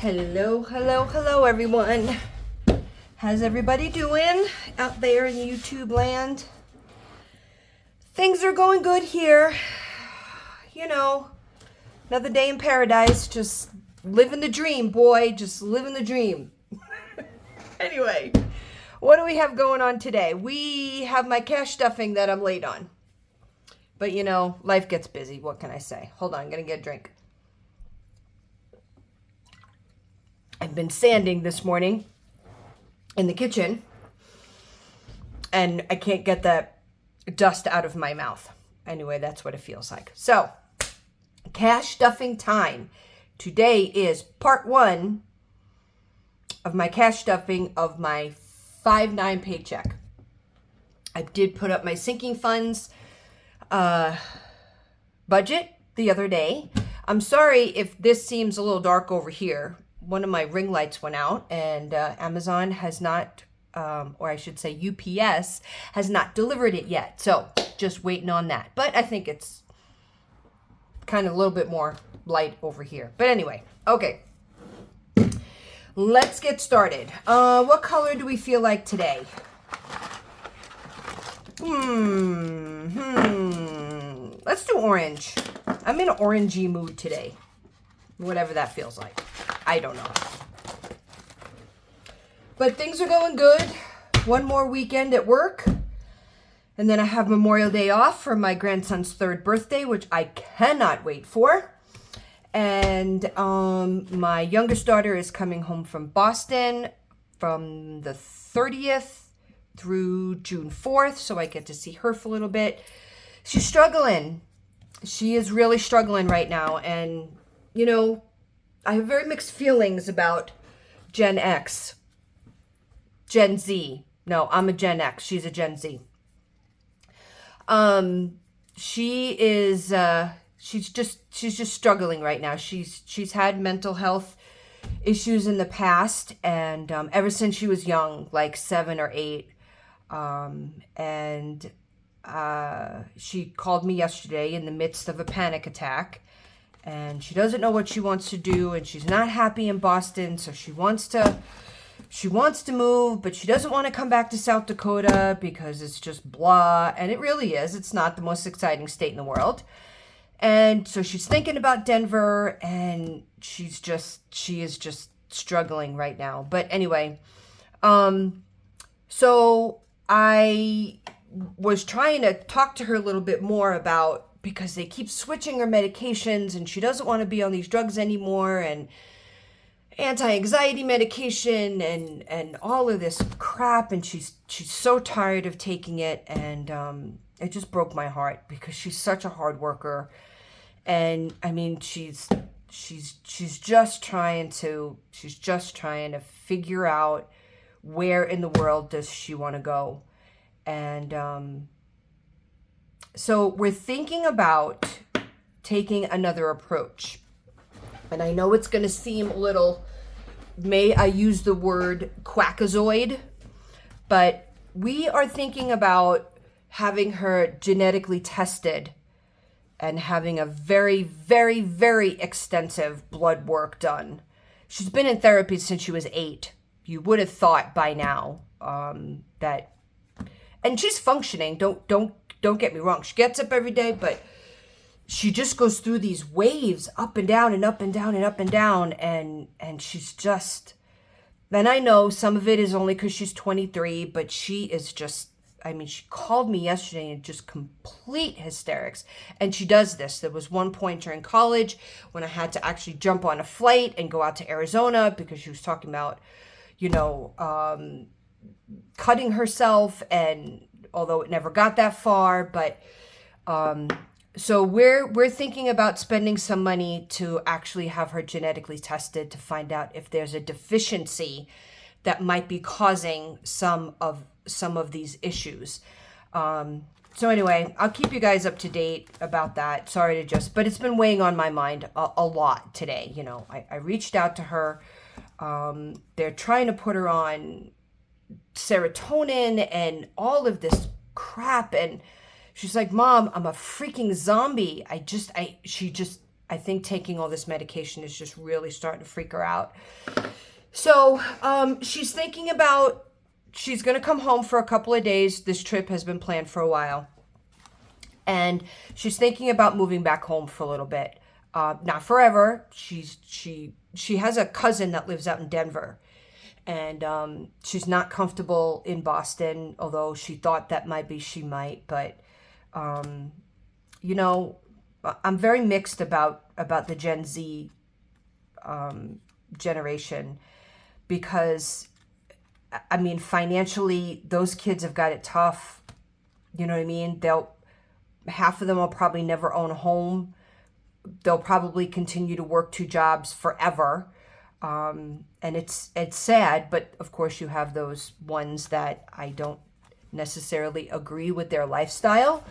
Hello, hello, hello, everyone. How's everybody doing out there in YouTube land? Things are going good here. You know, another day in paradise. Just living the dream, boy. Just living the dream. Anyway, what do we have going on today? We have my cash stuffing that I'm late on. But, you know, life gets busy. What can I say? Hold on, I'm going to get a drink. I've been sanding this morning in the kitchen, and I can't get that dust out of my mouth. Anyway, that's what it feels like. So, cash stuffing time. Today is part 1 of my cash stuffing of my 5/9 paycheck. I did put up my sinking funds budget the other day. I'm sorry if this seems a little dark over here. One of my ring lights went out, and Amazon has not, or I should say UPS, has not delivered it yet. So just waiting on that. But I think it's kind of a little bit more light over here. But anyway, okay. Let's get started. What color do we feel like today? Let's do orange. I'm in an orangey mood today. Whatever that feels like. I don't know. But things are going good. One more weekend at work. And then I have Memorial Day off for my grandson's 3rd birthday, which I cannot wait for. And my youngest daughter is coming home from Boston from the 30th through June 4th. So I get to see her for a little bit. She's struggling. She is really struggling right now. And, you know, I have very mixed feelings about Gen X. Gen Z. No, I'm a Gen X. She's a Gen Z. She is, she's just struggling right now. She's had mental health issues in the past, and ever since she was young, like 7 or 8. And she called me yesterday in the midst of a panic attack. And she doesn't know what she wants to do, and she's not happy in Boston, so she wants to move, but she doesn't want to come back to South Dakota because it's just blah, and it really is. It's not the most exciting state in the world. And so she's thinking about Denver, and she is just struggling right now. But anyway, so I was trying to talk to her a little bit more about, because they keep switching her medications, and she doesn't want to be on these drugs anymore, and anti-anxiety medication and all of this crap, and she's so tired of taking it, and it just broke my heart because she's such a hard worker. And I mean, she's just trying to figure out where in the world does she want to go. And so we're thinking about taking another approach. And I know it's going to seem a little, may I use the word quackazoid, but we are thinking about having her genetically tested and having a very, very, very extensive blood work done. She's been in therapy since she was 8. You would have thought by now that, and she's functioning. Don't get me wrong. She gets up every day, but she just goes through these waves up and down and up and down and up and down. And she's just, and I know some of it is only because she's 23, but she is just, I mean, she called me yesterday in just complete hysterics. And she does this. There was one point during college when I had to actually jump on a flight and go out to Arizona because she was talking about, you know, cutting herself, and although it never got that far, but so we're thinking about spending some money to actually have her genetically tested to find out if there's a deficiency that might be causing some of these issues. So anyway, I'll keep you guys up to date about that. Sorry to just, but it's been weighing on my mind a lot today. You know, I reached out to her. They're trying to put her on serotonin and all of this crap, and she's like, Mom, I'm a freaking zombie. She just I think taking all this medication is just really starting to freak her out. So she's thinking about, she's going to come home for a couple of days. This trip has been planned for a while. And she's thinking about moving back home for a little bit. Not forever. She has a cousin that lives out in Denver. And she's not comfortable in Boston, although she thought that maybe she might. But, you know, I'm very mixed about the Gen Z generation, because, I mean, financially, those kids have got it tough. You know what I mean? Half of them will probably never own a home. They'll probably continue to work 2 jobs forever. And it's sad, but of course you have those ones that I don't necessarily agree with their lifestyle.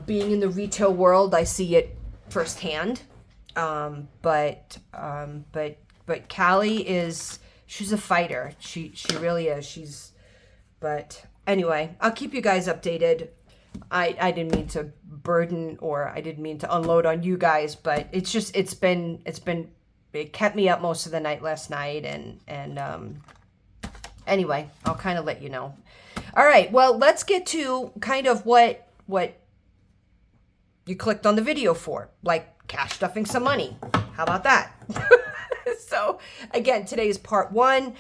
Being in the retail world, I see it firsthand. But Callie she's a fighter. She really is. But anyway, I'll keep you guys updated. I didn't mean to burden, or I didn't mean to unload on you guys, but it kept me up most of the night last night, and anyway, I'll kind of let you know. All right, well, let's get to kind of what you clicked on the video for, like cash stuffing some money. How about that? So again, today is part 1.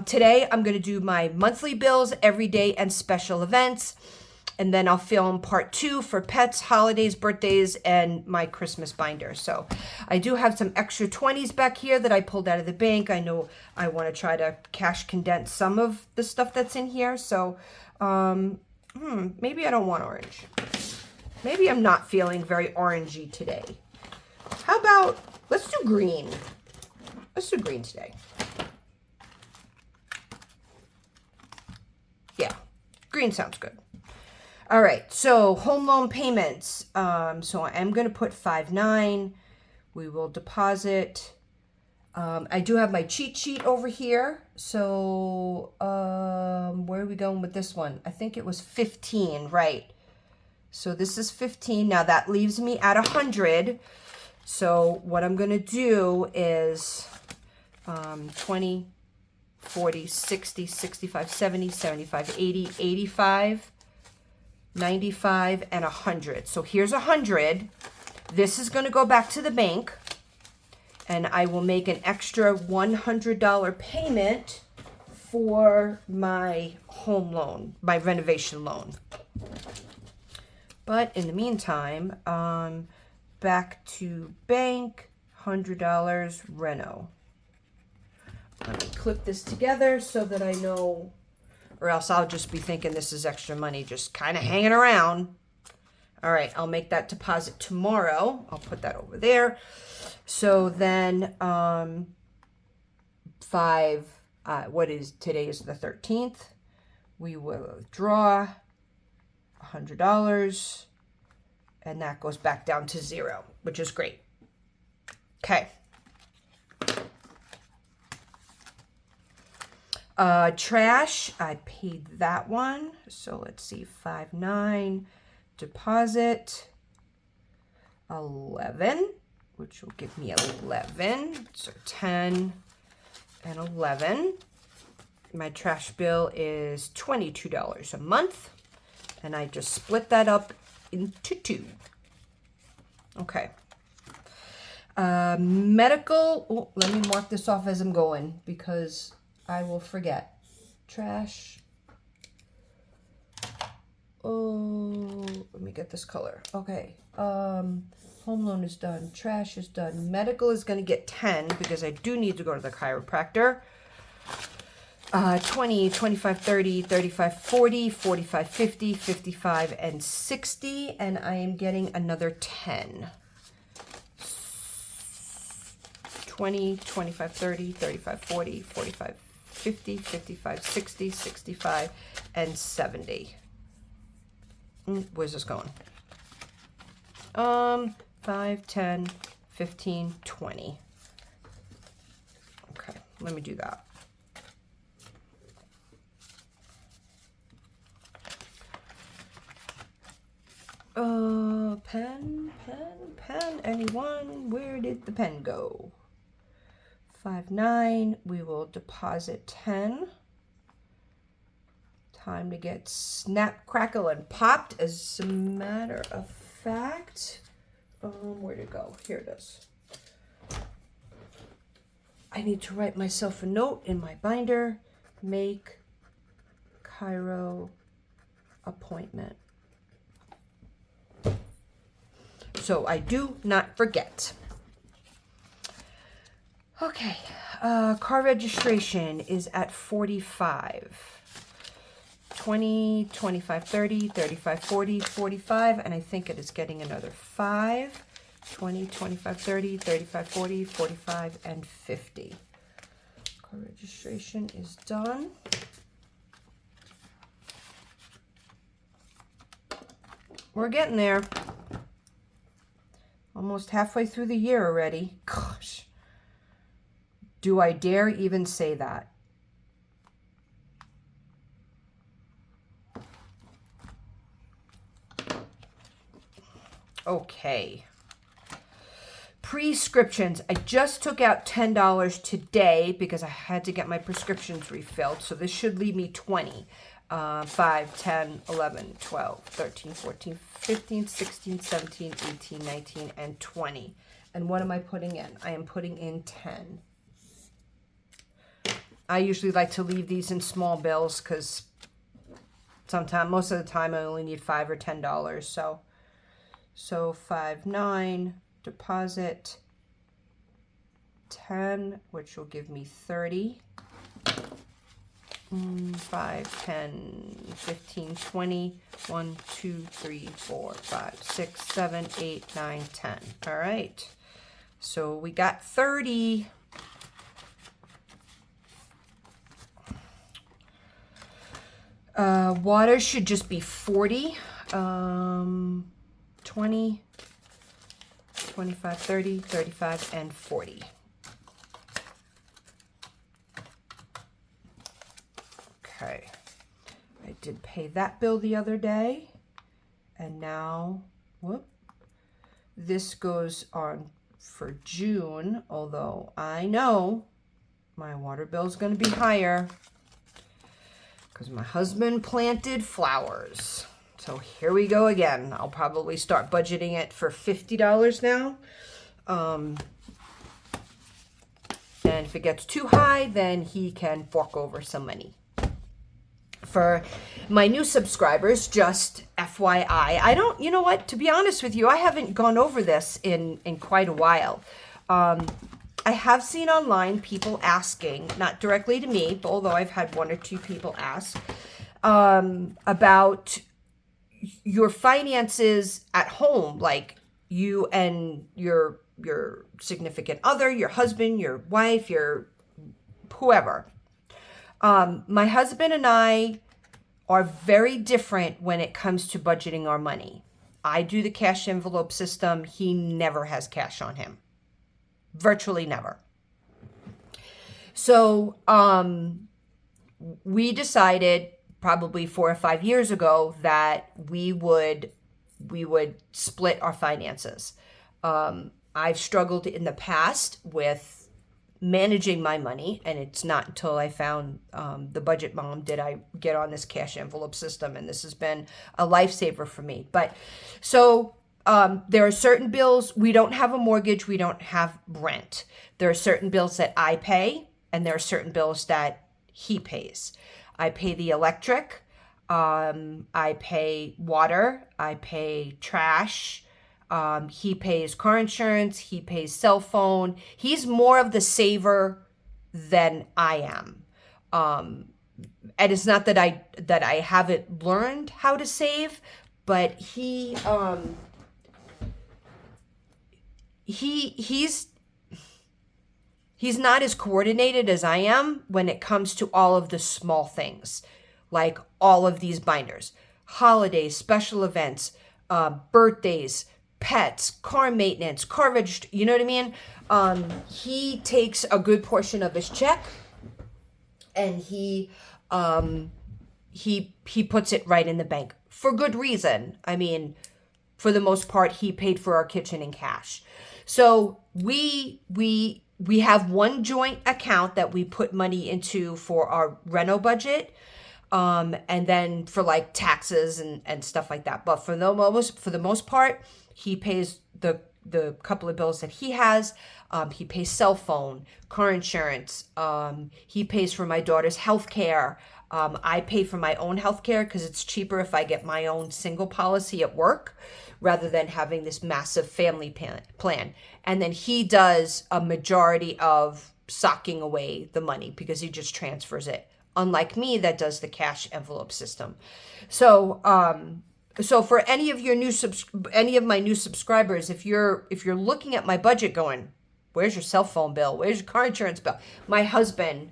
Today I'm going to do my monthly bills, everyday and special events. And then I'll film part 2 for pets, holidays, birthdays, and my Christmas binder. So I do have some extra 20s back here that I pulled out of the bank. I know I want to try to cash condense some of the stuff that's in here. So maybe I don't want orange. Maybe I'm not feeling very orangey today. How about, let's do green. Let's do green today. Yeah, green sounds good. All right, so home loan payments. So I am going to put 5.9. We will deposit. I do have my cheat sheet over here. So where are we going with this one? I think it was 15, right? So this is 15. Now that leaves me at 100. So what I'm going to do is 20, 40, 60, 65, 70, 75, 80, 85. 95 and 100. So here's 100. This is going to go back to the bank, and I will make an extra $100 payment for my home loan, my renovation loan. But in the meantime, back to bank, $100 reno. Let me clip this together so that I know, or else I'll just be thinking this is extra money just kind of hanging around. All right, I'll make that deposit tomorrow. I'll put that over there. So then today is the 13th. We will draw $100, and that goes back down to 0, which is great. Okay. Trash, I paid that one. So let's see, 5.9, deposit 11, which will give me 11. So 10 and 11. My trash bill is $22 a month, and I just split that up into 2. Okay. Medical, oh, let me mark this off as I'm going because I will forget. Trash. Oh, let me get this color. Okay. Home loan is done. Trash is done. Medical is going to get 10 because I do need to go to the chiropractor. 20, 25, 30, 35, 40, 45, 50, 55, and 60. And I am getting another 10. 20, 25, 30, 35, 40, 45, 50, 55, 60, 65, and 70. Where's this going? 5, 10, 15, 20. Okay, let me do that. Pen. Pen, anyone? Where did the pen go? 5-9, we will deposit 10. Time to get snap, crackle, and popped. As a matter of fact, where'd it go? Here it is. I need to write myself a note in my binder. Make chiro appointment. So I do not forget. Okay, car registration is at 45. 20, 25, 30, 35, 40, 45, and I think it is getting another 5. 20, 25, 30, 35, 40, 45, and 50. Car registration is done. We're getting there. Almost halfway through the year already. Gosh. Do I dare even say that? Okay. Prescriptions. I just took out $10 today because I had to get my prescriptions refilled. So this should leave me 20. 5, 10, 11, 12, 13, 14, 15, 16, 17, 18, 19, and 20. And what am I putting in? I am putting in 10. I usually like to leave these in small bills because most of the time I only need $5 or $10. So 5, 9, deposit 10, which will give me 30. 5, 10, 15, 20, 1, 2, 3, 4, 5, 6, 7, 8, 9, 10. All right. So we got 30. Water should just be 40. 20, 25, 30, 35, and 40. Okay. I did pay that bill the other day. And now, this goes on for June, although I know my water bill is going to be higher because my husband planted flowers. So here we go again. I'll probably start budgeting it for $50 now. And if it gets too high, then he can fork over some money. For my new subscribers, just FYI, I don't, you know what, to be honest with you, I haven't gone over this in quite a while. I have seen online people asking, not directly to me, although I've had 1 or 2 people ask, about your finances at home, like you and your significant other, your husband, your wife, your whoever. My husband and I are very different when it comes to budgeting our money. I do the cash envelope system. He never has cash on him. Virtually never. So we decided probably 4 or 5 years ago that we would split our finances. I've struggled in the past with managing my money, and it's not until I found the Budget Mom did I get on this cash envelope system, and this has been a lifesaver for me. But so there are certain bills. We don't have a mortgage. We don't have rent. There are certain bills that I pay, and there are certain bills that he pays. I pay the electric. I pay water. I pay trash. He pays car insurance. He pays cell phone. He's more of the saver than I am. And it's not that I haven't learned how to save, but he's not as coordinated as I am when it comes to all of the small things, like all of these binders, holidays, special events, birthdays, pets, car maintenance, car register, you know what I mean? He takes a good portion of his check and he puts it right in the bank for good reason. I mean, for the most part, he paid for our kitchen in cash. So we have one joint account that we put money into for our reno budget. And then for like taxes and stuff like that. But for the most part, he pays the couple of bills that he has. He pays cell phone, car insurance. He pays for my daughter's health care. I pay for my own health care because it's cheaper if I get my own single policy at work rather than having this massive family plan. And then he does a majority of socking away the money because he just transfers it. Unlike me, that does the cash envelope system. So, so for any of my new subscribers, if you're looking at my budget, going, "Where's your cell phone bill? Where's your car insurance bill?" My husband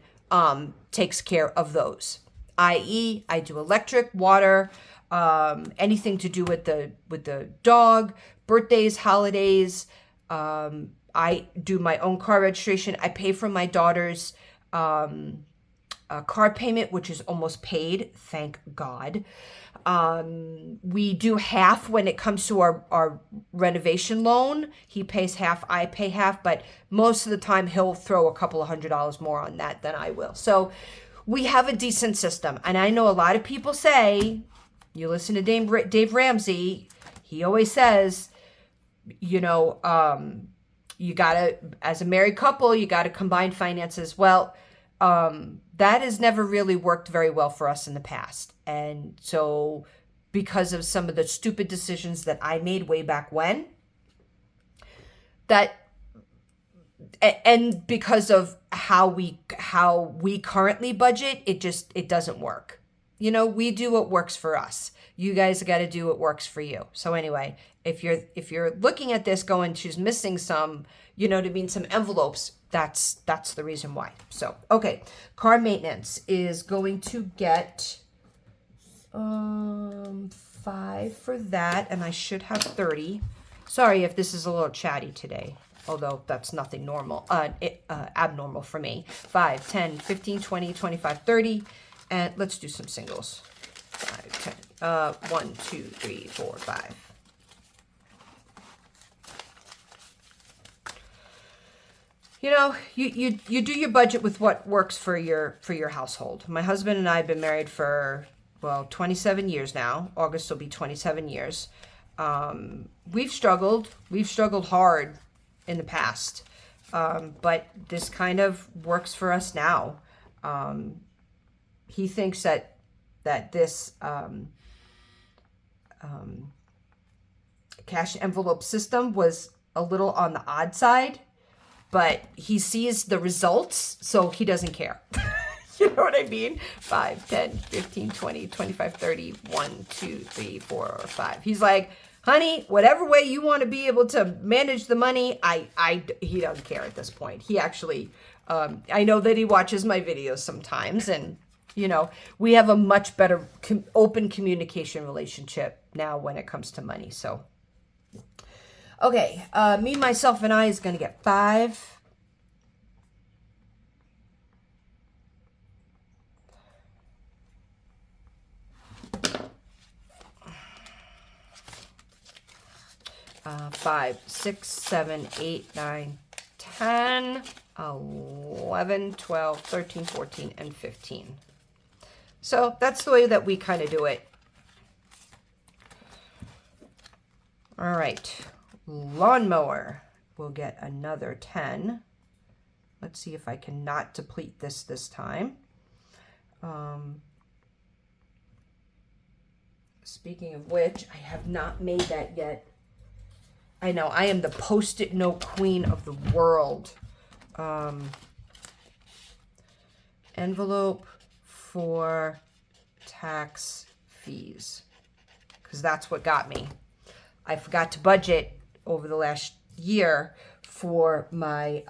takes care of those. I.e., I do electric, water, anything to do with the dog, birthdays, holidays. I do my own car registration. I pay for my daughter's car payment, which is almost paid, thank God. We do half when it comes to our renovation loan. He pays half, I pay half, but most of the time he'll throw a couple of $100 more on that than I will. So we have a decent system. And I know a lot of people say, you listen to Dave Ramsey, he always says, you gotta, as a married couple, you gotta combine finances. Well, that has never really worked very well for us in the past. And so because of some of the stupid decisions that I made way back when, and because of how we currently budget, it doesn't work. We do what works for us. You guys got to do what works for you. So anyway, if you're looking at this going, she's missing some, some envelopes, that's the reason why. So, okay. Car maintenance is going to get 5 for that, and I should have 30. Sorry if this is a little chatty today, although that's nothing abnormal for me. 5, 10, 15, 20, 25, 30, and let's do some singles. 5, 10, 1, 2, 3, 4, 5. You do your budget with what works for your household. My husband and I have been married for 27 years now. August will be 27 years. We've struggled hard in the past, but this kind of works for us now. He thinks that this cash envelope system was a little on the odd side, but he sees the results, so he doesn't care. You know what I mean? 5, 10, 15, 20, 25, 30, 1, 2, 3, 4, or 5. He's like, honey, whatever way you want to be able to manage the money, he doesn't care at this point. He actually, I know that he watches my videos sometimes, and, we have a much better open communication relationship now when it comes to money, so. Okay, me, myself, and I is going to get 5. Five, 6, 7, 8, 9, 10, 11, 12, 13, 14, and 15. So that's the way that we kind of do it. All right. Lawnmower will get another 10. Let's see if I can not deplete this time. Speaking of which, I have not made that yet. I know, I am the Post-it note queen of the world. Envelope for tax fees, because that's what got me. I forgot to budget over the last year for my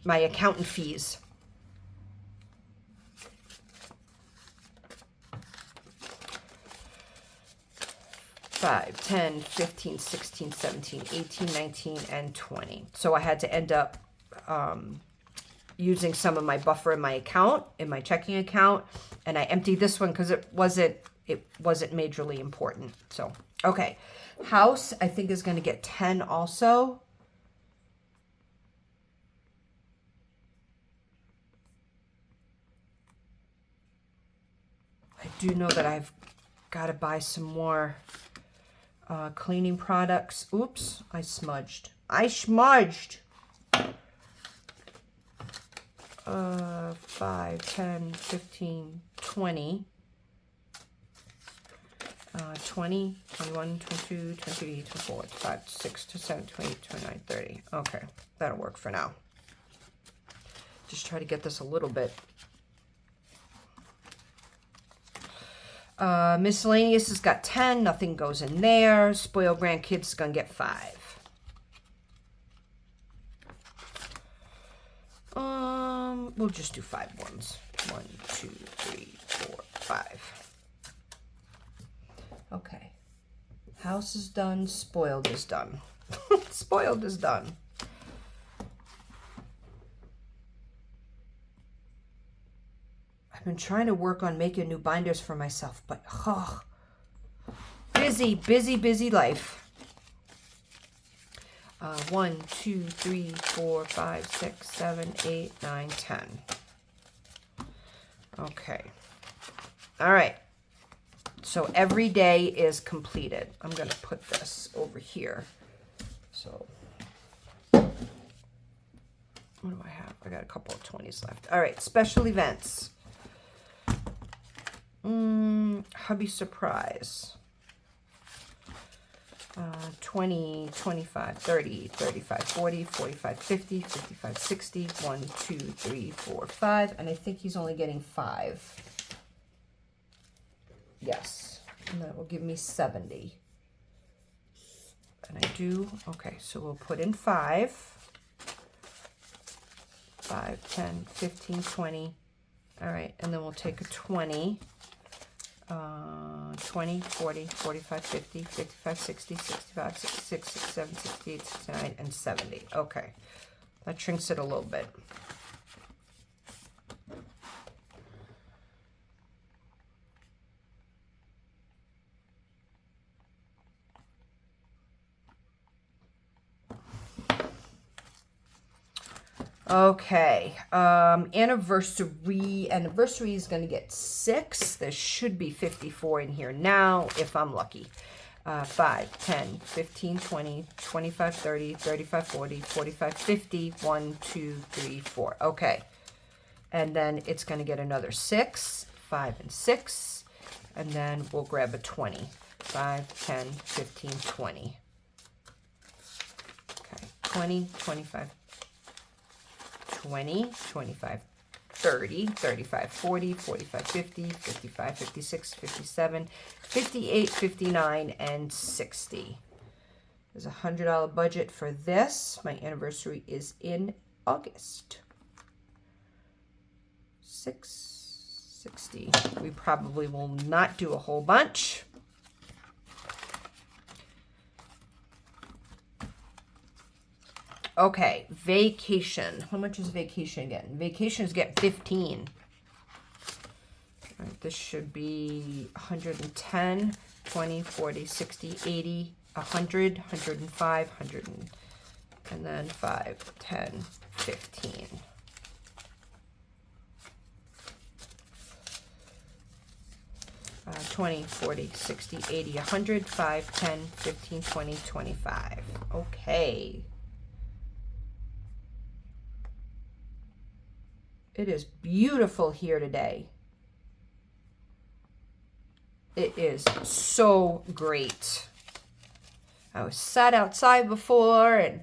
my accountant fees. 5, 10, 15, 16, 17, 18, 19, and 20. So I had to end up using some of my buffer in my account, in my checking account, and I emptied this one because it it wasn't majorly important. So, okay. House, I think, is going to get 10 also. I do know that I've got to buy some more cleaning products. Oops, I smudged. 5, 10, 15, 20. 20, 21, 22, 23, 24, 25, 26, 27, 28, 29, 30. Okay, that'll work for now. Just try to get this a little bit. Miscellaneous has got 10. Nothing goes in there. Spoiled grandkids is going to get 5. We'll just do 5 ones. 1, 2, 3, 4, 5. Okay. House is done. Spoiled is done. Spoiled is done. I've been trying to work on making new binders for myself, but busy life. 1, 2, 3, 4, 5, 6, 7, 8, 9, 10. Okay. All right. So every day is completed. I'm going to put this over here. So what do I have? I got a couple of 20s left. All right. Special events. Hubby surprise. 20, 25, 30, 35, 40, 45, 50, 55, 60, 1, 2, 3, 4, 5. And I think he's only getting 5. Yes. And that will give me 70. And I do, okay, so we'll put in 5. 5, 10, 15, 20. All right, and then we'll take a 20. 20, 40, 45, 50, 55, 60, 65, 66, 67, 68, 69, and 70. Okay. That shrinks it a little bit. Okay, anniversary is going to get 6. There should be 54 in here now, if I'm lucky. 5, 10, 15, 20, 25, 30, 35, 40, 45, 50, 1, 2, 3, 4. Okay, and then it's going to get another 6, 5, and 6, and then we'll grab a 20. 5, 10, 15, 20. Okay, 20, 25, 20, 25, 30, 35, 40, 45, 50, 55, 56, 57, 58, 59, and 60. There's a $100 budget for this. My anniversary is in August. 660. We probably will not do a whole bunch. Okay, vacation. How much is vacation getting? Vacation is getting 15. All right, this should be 110, 20, 40, 60, 80, 100, 105, 100, and then 5, 10, 15. Uh, 20, 40, 60, 80, 100, 5, 10, 15, 20, 25. Okay. It is beautiful here today. It is so great. I was sat outside before and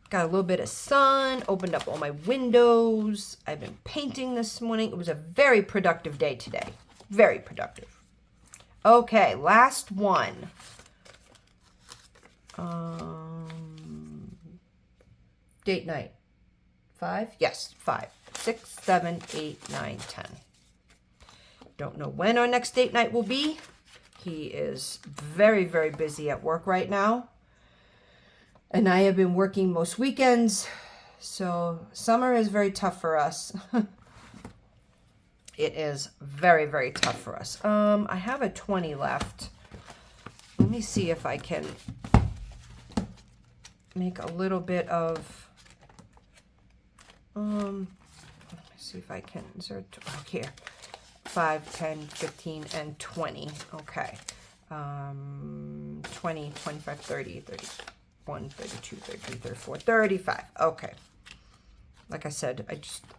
got a little bit of sun, opened up all my windows. I've been painting this morning. It was a very productive day today. Very productive. Okay, last one. Date night. 5? Yes, 5, 6, 7, 8, 9, 10. Don't know when our next date night will be. He is very, very busy at work right now. And I have been working most weekends. So summer is very tough for us. it is very, very tough for us. I have a 20 left. Let me see if I can make a little bit of, let me see if I can, is there, oh, here, 5, 10, 15, and 20. Okay. 20, 25, 30, 31, 32, 33, 34, 35. Okay. Like I said,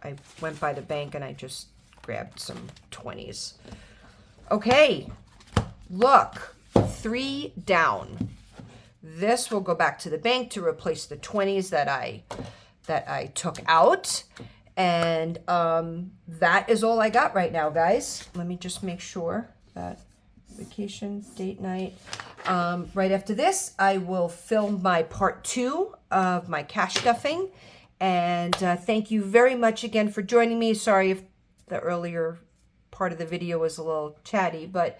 I went by the bank and I just grabbed some 20s. Okay. Look, 3 down. This will go back to the bank to replace the 20s that I took out. And that is all I got right now, guys. Let me just make sure that vacation, date night. Right after this, I will film my part 2 of my cash stuffing. And thank you very much again for joining me. Sorry if the earlier part of the video was a little chatty, but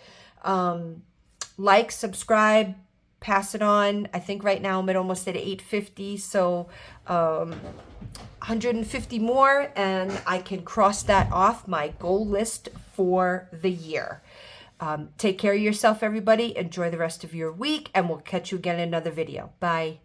like, subscribe, pass it on. I think right now I'm almost at 850, so 150 more, and I can cross that off my goal list for the year. Take care of yourself, everybody. Enjoy the rest of your week, and we'll catch you again in another video. Bye.